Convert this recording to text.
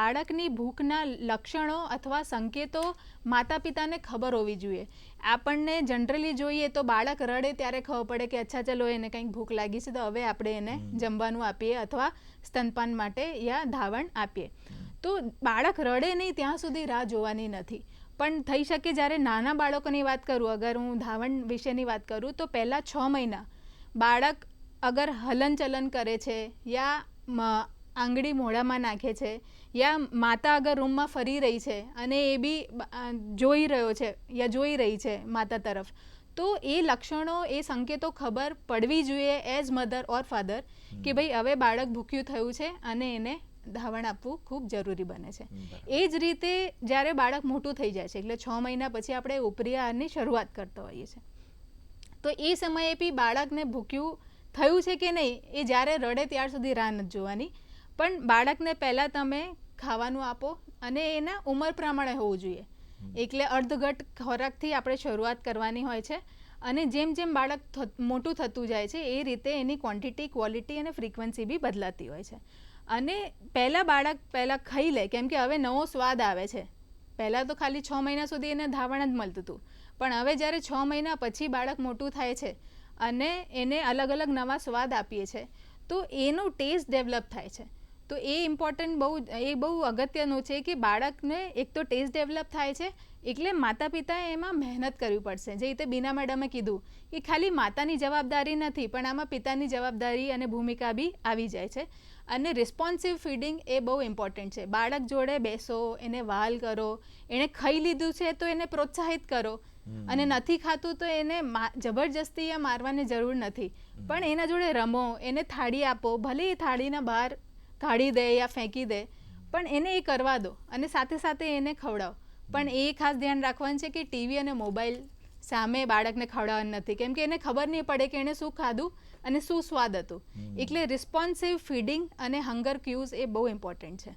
બાળકની ભૂખના લક્ષણો અથવા સંકેતો માતા પિતાને ખબર હોવી જોઈએ. આપણને જનરલી જોઈએ તો બાળક રડે ત્યારે ખબર પડે કે અચ્છા ચલો એને કંઈક ભૂખ લાગી છે તો હવે આપણે એને જમવાનું આપીએ અથવા સ્તનપાન માટે યા ધાવણ આપીએ. તો બાળક રડે નહીં ત્યાં સુધી રાહ જોવાની નથી. પણ થઈ શકે જ્યારે નાના બાળકોની વાત કરું, અગર હું ધાવણ વિશેની વાત કરું તો પહેલાં 6 મહિના બાળક અગર હલનચલન કરે છે યા આંગળી મોઢામાં નાખે છે યા માતા અગર રૂમમાં ફરી રહી છે અને એ બી જોઈ રહ્યો છે યા જોઈ રહી છે માતા તરફ, તો એ લક્ષણો એ સંકેતો ખબર પડવી જોઈએ એઝ મધર ઓર ફાધર કે ભાઈ હવે બાળક ભૂખ્યું થયું છે અને એને ધાવણ આપવું ખૂબ જરૂરી બને છે. એ જ રીતે જ્યારે બાળક મોટું થઈ જાય છે એટલે 6 મહિના પછી આપણે ઉપરી આહારની શરૂઆત કરતા હોઈએ છીએ, તો એ સમયે બી બાળકને ભૂખ્યું થયું છે કે નહીં એ જ્યારે રડે ત્યાર સુધી રાહ નથી જોવાની. પણ બાળકને પહેલાં તમે ખાવાનું આપો અને એના ઉંમર પ્રમાણે હોવું જોઈએ. એટલે અર્ધઘટ ખોરાકથી આપણે શરૂઆત કરવાની હોય છે અને જેમ જેમ બાળક મોટું થતું જાય છે એ રીતે એની ક્વોન્ટિટી, ક્વોલિટી અને ફ્રીક્વન્સી બી બદલાતી હોય છે. અને બાળક પહેલાં ખાઈ લે, કેમ કે હવે નવો સ્વાદ આવે છે. પહેલાં તો ખાલી 6 મહિના સુધી એને ધાવણ જ મળતું હતું, પણ હવે જ્યારે 6 મહિના પછી બાળક મોટું થાય છે અને એને અલગ અલગ નવા સ્વાદ આપીએ છીએ તો એનો ટેસ્ટ ડેવલપ થાય છે. તો એ ઇમ્પોર્ટન્ટ બહુ અગત્યનું છે કે બાળકને એક તો ટેસ્ટ ડેવલપ થાય છે, એટલે માતા પિતાએ એમાં મહેનત કરવી પડશે. જે રીતે બીના મેડમે કીધું કે ખાલી માતાની જવાબદારી નથી પણ આમાં પિતાની જવાબદારી અને ભૂમિકા બી આવી જાય છે. અને રિસ્પોન્સિવ ફીડિંગ એ બહુ ઇમ્પોર્ટન્ટ છે. બાળક જોડે બેસો, એને વહાલ કરો, એણે ખાઈ લીધું છે તો એને પ્રોત્સાહિત કરો અને નથી ખાતું તો એને જબરજસ્તી યા મારવાની જરૂર નથી, પણ એના જોડે રમો, એને થાળી આપો, ભલે એ થાળીના બહાર કાઢી દે યા ફેંકી દે પણ એને એ કરવા દો અને સાથે સાથે એને ખવડાવો. પણ એ ખાસ ધ્યાન રાખવાનું છે કે ટીવી અને મોબાઈલ સામે બાળકને ખવડાવવાનું નથી, કેમ કે એને ખબર નહીં પડે કે એણે શું ખાધું અને શું સ્વાદ હતું. એટલે રિસ્પોન્સિવ ફીડિંગ અને હંગર ક્યુઝ એ બહુ ઇમ્પોર્ટન્ટ છે.